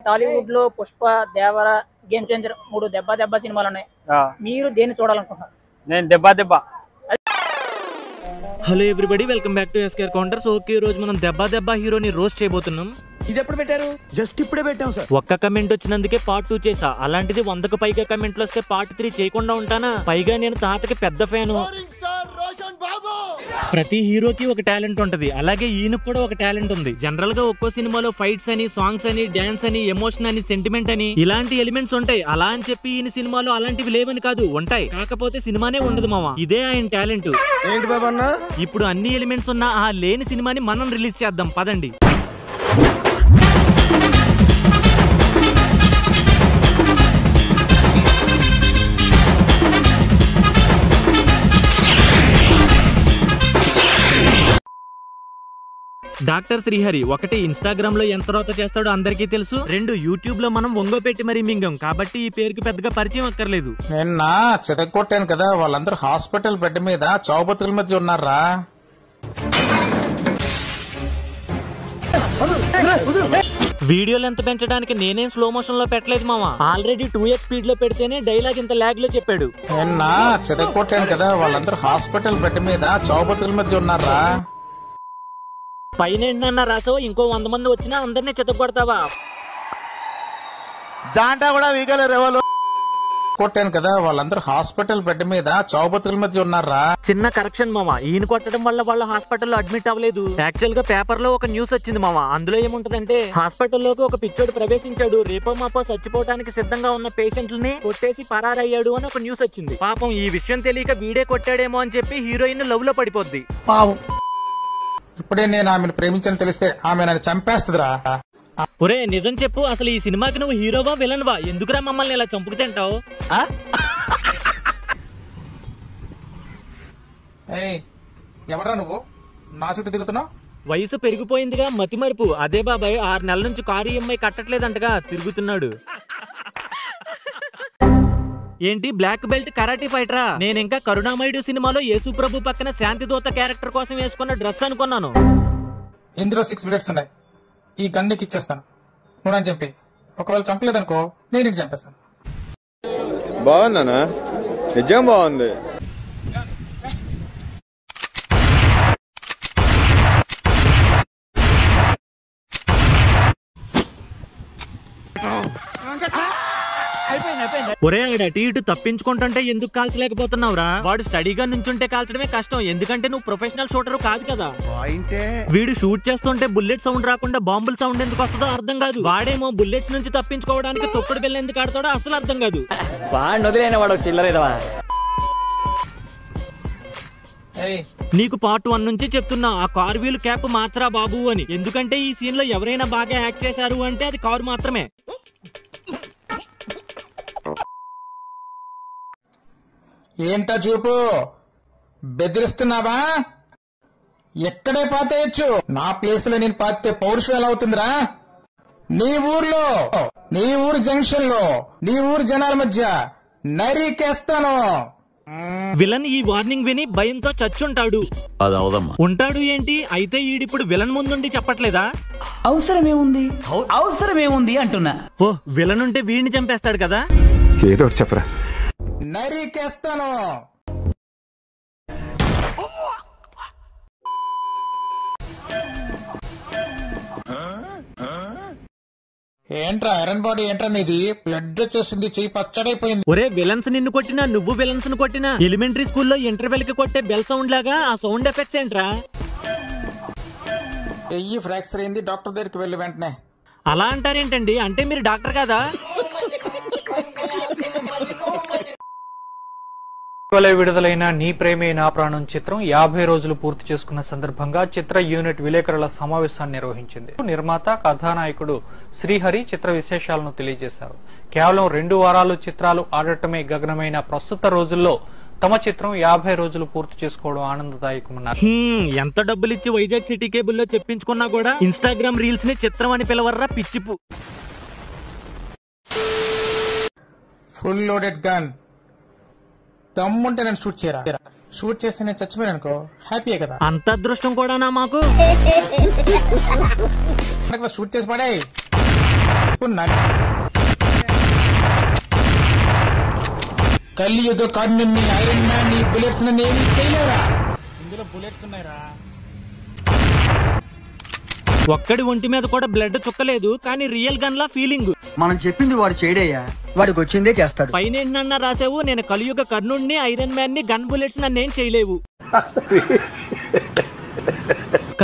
టాలీవుడ్ లో పుష్ప, దేవర, game changer 3 దెబ్బ సినిమాలు ఉన్నాయి. మీరు దేన్ని చూడాలనుకుంటున్నారు? నేను దెబ్బ. Hello everybody, welcome back to ఎస్కేర్ కౌంటర్స్. ఓకే, ఈ రోజు మనం దెబ్బ హీరోని రోస్ట్ చేయబోతున్నాం. ఇది ఎప్పుడు పెట్టారు? జస్ట్ ఇప్పుడే పెట్టాం సార్. ఒక్క కమెంట్ వచ్చినందుకే పార్ట్ 2 చేసా. అలాంటిది 100కు పైగా కమెంట్లు వస్తే పార్ట్ 3 చేయకుండా ఉంటానా? పైగా నేను తాతకి పెద్ద ఫ్యాను. ప్రతి హీరోకి ఒక టాలెంట్ ఉంటది, అలాగే ఈయనకు కూడా ఒక టాలెంట్ ఉంది. జనరల్ గా ఒక్కో సినిమాలో ఫైట్స్ అని, సాంగ్స్ అని, డాన్స్ అని, ఎమోషన్ అని, సెంటిమెంట్ అని ఇలాంటి ఎలిమెంట్స్ ఉంటాయి. అలా అని చెప్పి ఈయన సినిమాలో అలాంటివి లేవని కాదు, ఉంటాయి. కాకపోతే సినిమానే ఉండదు మామ. ఇదే ఆయన టాలెంట్. ఏంటి బాబా అన్న? ఇప్పుడు అన్ని ఎలిమెంట్స్ ఉన్న ఆ లేని సినిమాని మనం రిలీజ్ చేద్దాం, పదండి. డాక్టర్ శ్రీహరి 1 ఇన్స్టాగ్రామ్ లో ఎంత రోత చేస్తాడో అందరికీ తెలుసు. 2 యూట్యూబ్ లో మనం ఒంగోపెట్టి మరీ మింగం, కాబట్టి ఈ పేరుకి పెద్దగా పరిచయం అక్కర్లేదు. నిన్న చితగొట్టాను కదా, వాళ్ళందరూ హాస్పిటల్ బెడ్ మీద చావుబతుకుల మధ్య ఉన్నారా. వీడియోలు ఎంత పెంచడానికి నేనేం స్లో మోషన్ లో పెట్టలేదు మామ. ఆల్రెడీ 2x స్పీడ్ లో పెడితేనే డైలాగ్ ఇంత లాగ్ లో చెప్పాడు. నిన్న చితగొట్టాను కదా, వాళ్ళందరూ హాస్పిటల్ బెడ్ మీద చావుబతుకుల మధ్య ఉన్నారా. పైన ఏంటన్నా రాసావు? ఇంకో 100 మంది వచ్చినా అందరినీ చితగొడతావా? జాంటా కూడా వీగలేరు. కొట్టాను కదా, వాళ్ళందరూ హాస్పిటల్ బెడ్ మీద చావుబతుకుల మధ్య ఉన్నారా. చిన్న కరెక్షన్ మామ, ఈయన కొట్టడం వల్ల వాళ్ళు హాస్పిటల్లో అడ్మిట్ అవ్వలేదు. యాక్చువల్ గా పేపర్ లో ఒక న్యూస్ వచ్చింది మామ. అందులో ఏముంటదంటే, హాస్పిటల్లోకి ఒక పిచ్చోడు ప్రవేశించాడు, రేపో మాపో చచ్చిపోవడానికి సిద్ధంగా ఉన్న పేషెంట్లని కొట్టేసి పరారయ్యాడు అని ఒక న్యూస్ వచ్చింది. పాపం ఈ విషయం తెలియక వీడే కొట్టాడేమో అని చెప్పి హీరోయిన్ లవ్ లో పడిపోద్ది. పాపం. ఇప్పుడే నేను ఆమెను ప్రేమించని తెలిస్తే ఆమె నన్ను చంపేస్తుందిరా. ఒరే నిజం చెప్పు, అసలు ఈ సినిమాకి నువ్వు హీరోవా విలన్వా? ఎందుకురా మమ్మల్ని ఇలా చంపుకు తింటావు? ఎవరా నువ్వు నా చుట్టూ తిరుగుతున్నావు? వయసు పెరిగిపోయిందిగా, మతి మరుపు. అదే బాబాయ్ 6 నెలల నుంచి కారు ఈఎంఐ కట్టట్లేదంటగా తిరుగుతున్నాడు. ఏంటి బ్లాక్ బెల్ట్ కరాటీ ఫైటరా? నేను ఇంకా కరుణామయుడు సినిమాలో యేసుప్రభు పక్కన శాంతిదూత క్యారెక్టర్ కోసం వేసుకున్న డ్రెస్ అనుకున్నాను. ఇందులో 6 bullets ఉన్నాయి. ఈ గన్నికి ఇచ్చేస్తాను, నువ్వు చెప్పి. ఒకవేళ చంపలేదనుకో, నేను నీకు చంపేస్తాను. బాగుందనా? నిజం బాగుంది. ఒరే అటు ఇటు తప్పించుకుంటుంటే ఎందుకు కాల్చలేకపోతున్నావురా? వాడు స్టడీగా నుంచుంటే కాల్చడమే కష్టం, ఎందుకంటే నువ్వు ప్రొఫెషనల్ షూటర్ కాదు కదా. వీడు షూట్ చేస్తుంటే బుల్లెట్ సౌండ్ రాకుండా బాంబుల్ సౌండ్ ఎందుకు వస్తుందో అర్థం కాదు. వాడేమో బుల్లెట్స్ నుంచి తప్పించుకోవడానికి తొక్కుడు బిల్ల ఎందుకు ఆడతాడో అసలు అర్థం కాదు. నీకు పార్ట్ 1 నుంచి చెప్తున్నా, ఆ కార్ వీల్ క్యాప్ మార్చరా బాబు అని. ఎందుకంటే ఈ సీన్ లో ఎవరైనా బాగా యాక్ట్ చేశారు అంటే అది కారు మాత్రమే. ఏంటా చూపు? బెదిరిస్తున్నావా? ఎక్కడే పాతేయచ్చు, నా ప్లేస్ లో నేను పాతే పౌరుషం ఎలా అవుతుందిరా? నీ ఊర్లో, నీ ఊరు జంక్షన్ లో, నీ ఊరు జనాల మధ్య నరికేస్తాను. విలన్ ఈ వార్నింగ్ విని భయంతో చచ్చుంటాడు. ఉంటాడు ఏంటి? అయితే ఈడిప్పుడు విలన్ ముందుండి చెప్పట్లేదా? అవసరమేముంది అంటున్నా. ఓ, విలన్ ఉంటే వీడిని చంపేస్తాడు కదా. ఏదో చెప్పరా, నరికేస్తాను. ఏంట్రా ఐరన్ బాడీ? ఏంట్రా నీది? బ్లడ్ వచ్చేసింది, చెయ్యి పచ్చడైపోయింది. ఒరే విలన్స్ నిన్ను కొట్టినా, నువ్వు విలన్స్ ను కొట్టినా, ఎలిమెంటరీ స్కూల్లో ఇంటర్వెల్ కి కొట్టే బెల్ సౌండ్ లాగా ఆ సౌండ్ ఎఫెక్ట్స్ ఏంట్రా? చెయ్యి ఫ్రాక్చర్ అయింది, డాక్టర్ దగ్గరికి వెళ్ళి వెంటనే. అలా అంటారేంటండి? అంటే మీరు డాక్టర్ కాదా? విడుదలైన నీ ప్రేమే నా ప్రాణం చిత్రం 50 రోజులు పూర్తి చేసుకున్న సందర్భంగా చిత్ర యూనిట్ విలేకరుల సమావేశాన్ని నిర్వహించింది. నిర్మాత, కథానాయకుడు శ్రీహరి చిత్ర విశేషాలను తెలియజేశారు. కేవలం 2 వారాలు చిత్రాలు ఆడటమే గగనమైన ప్రస్తుత రోజుల్లో తమ చిత్రం 50 రోజులు పూర్తి చేసుకోవడం ఆనందదాయకమన్నారు. ఎంత డబ్బులిచ్చి వైజాగ్ సిటీ కేబుల్లో చెప్పించుకున్నా కూడా ఇన్స్టాగ్రామ్ రీల్స్ ని చిత్రం అని పిలవర్రా పిచ్చిపు. ఫుల్ లోడెడ్ గన్ దమ్ముంటే నేను షూట్ చేయరా? షూట్ చేస్తే నేను చచ్చిపోయాను అనుకో, హ్యాపీయే కదా. అంత అదృష్టం కూడా నా మాకు. షూట్ చేసి పడే కలియుగ కర్ణుని, ఐరన్ మ్యాన్ ని, బుల్లెట్స్ ఏమి చేయలేరా? ఇందులో బుల్లెట్స్ ఉన్నాయిరా. ఒక్కడి ఒంటి మీద కూడా బ్లడ్ చుక్కలేదు, కానీ రియల్ గన్ లా ఫీలింగ్. మనం చెప్పింది వాడు చేయడయ్యా, వాడికి వచ్చిందే చేస్తాడు. పైన ఏంటన్నా రాసావు, నేను కలియుగ కర్ణుడిని, ఐరన్ మ్యాన్ ని, గన్ బుల్లెట్స్ నన్నేం చేయలేవు.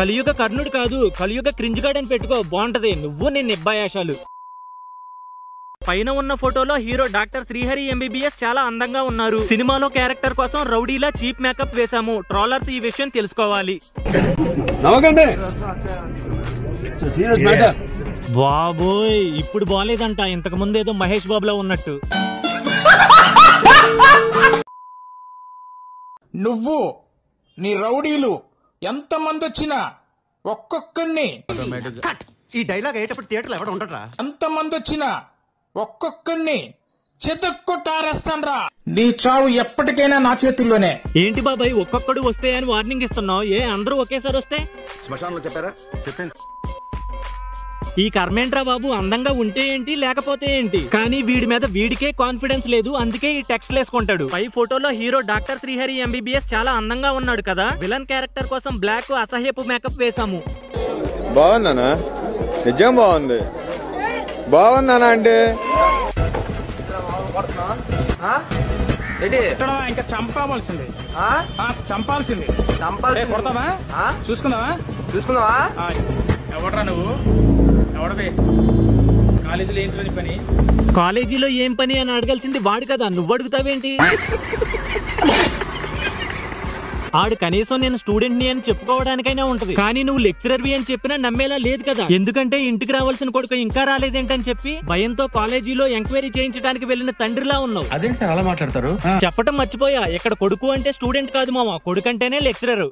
కలియుగ కర్ణుడు కాదు, కలియుగ క్రింజ్ గార్డ్ అని పెట్టుకో, బాగుంటది. నువ్వు నేను నిబ్బాయాశాలు. పైన ఉన్న ఫోటోలో హీరో డాక్టర్ శ్రీహరి ఎంబీబీఎస్ చాలా అందంగా ఉన్నారు. సినిమాలో క్యారెక్టర్ కోసం రౌడీలా చీప్ మేకప్ వేశాము. ట్రోలర్స్ ఈ విషయం తెలుసుకోవాలి. బాబోయ్, ఇప్పుడు బాలేదంట, ఇంతకు ముందు ఏదో మహేష్ బాబులో ఉన్నట్టు. నువ్వు నీ రౌడీలు ఎంతమంది వచ్చినా ఒక్కొక్కడిని, ఈ డైలాగ్ అయ్యేటప్పుడు థియేటర్లో ఎవడ ఉండరా? ఎంతమంది వచ్చినా ఒక్కొక్కడిని చెదక్కొట్టారేస్తాన్రా. నీ చావు ఎప్పటికైనా నా చేతుల్లోనే. ఏంటి బాబాయ్ ఒక్కొక్కడు వస్తే అని వార్నింగ్ ఇస్తున్నావు? ఏ అందరూ ఒకేసారి వస్తే? శ్మశానంలో చెప్పారా? చెప్పాను. ఈ కర్మేంట్రా బాబు, అందంగా ఉంటే ఏంటి లేకపోతే ఏంటి, కానీ వీడి మీద వీడికే కాన్ఫిడెన్స్ లేదు, అందుకే ఈ టెక్స్ట్ వేసుకుంటాడు. పై ఫోటోలో హీరో డాక్టర్ శ్రీహరి ఎంబీబీఎస్ చాలా అందంగా ఉన్నాడు కదా. విలన్ క్యారెక్టర్ కోసం బ్లాక్ అసహ్యపు మేకప్ వేసాము. బాగుందనా? నిజం బాగుంది. బాగుందనా అంటే ఇంకా చంపాల్సింది, చంపాల్సింది. కొడతావా? చూసుకుందావా? ఎవడరా నువ్వు? ఎవడవే? కాలేజీలో ఏంటి పని? కాలేజీలో ఏం పని అని అడగాల్సింది వాడు కదా, నువ్వు అడుగుతావేంటి? ఆడు కనీసం నేను స్టూడెంట్ ని అని చెప్పుకోవడానికైనా ఉంటది, కానీ నువ్వు లెక్చరర్వి అని చెప్పినా నమ్మేలా లేదు కదా. ఎందుకంటే ఇంటికి రావాల్సిన కొడుకు ఇంకా రాలేదేంటని చెప్పి భయంతో కాలేజీలో ఎంక్వైరీ చేయించడానికి వెళ్ళిన తండ్రిలా ఉన్నావు. అదేంటి సార్ అలా మాట్లాడతారు? చెప్పటం మర్చిపోయా, ఇక్కడ కొడుకు అంటే స్టూడెంట్ కాదు మామ, కొడుకు అంటేనే లెక్చరర్.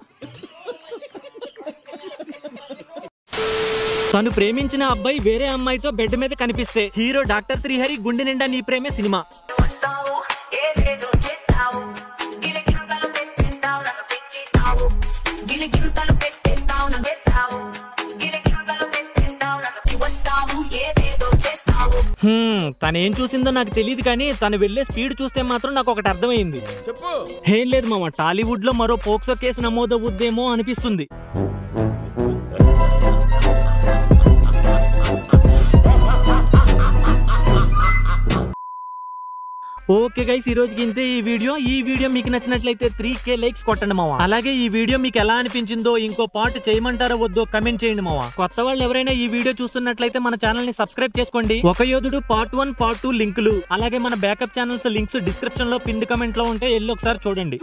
తను ప్రేమించిన అబ్బాయి వేరే అమ్మాయితో బెడ్ మీద కనిపిస్తే హీరో డాక్టర్ శ్రీహరి గుండె నిండా నీ ప్రేమే సినిమా. తనేం చూసిందో నాకు తెలియదు, కానీ తను వెళ్లే స్పీడ్ చూస్తే మాత్రం నాకు ఒకటి అర్థమైంది. ఏం లేదు మామ, టాలీవుడ్ లో మరో పోక్సో కేసు నమోదవుద్దేమో అనిపిస్తుంది. ఓకే గైస్, ఈ రోజుకి ఇంతే ఈ వీడియో మీకు నచ్చినట్లయితే 3K లైక్స్ కొట్టండి మావా. అలాగే ఈ వీడియో మీకు ఎలా అనిపించిందో, ఇంకో పార్ట్ చేయమంటారో వద్దో కమెంట్ చేయండి మావా. కొత్త వాళ్ళు ఎవరైనా ఈ వీడియో చూస్తున్నట్లయితే మన ఛానల్ ని సబ్స్క్రైబ్ చేసుకోండి. ఒక యోధుడు పార్ట్ 1 పార్ట్ 2 లింకులు, అలాగే మన బ్యాకప్ ఛానల్స్ లింక్స్ డిస్క్రిప్షన్ లో పిన్ కమెంట్ లో ఉంటే వెళ్ళి ఒకసారి చూడండి.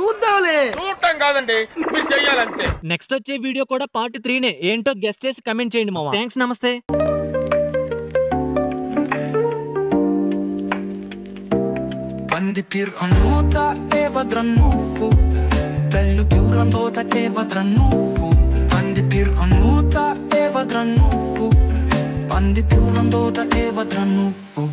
నెక్స్ట్ వచ్చే వీడియో కూడా పార్ట్ 3నే, ఏంటో గెస్ట్ చేసి కమెంట్ చేయండి మావా. థ్యాంక్స్, నమస్తే. Quando per annota e vadrannufu bello più randota e vadrannufu quando per annota e vadrannufu quando più randota e vadrannufu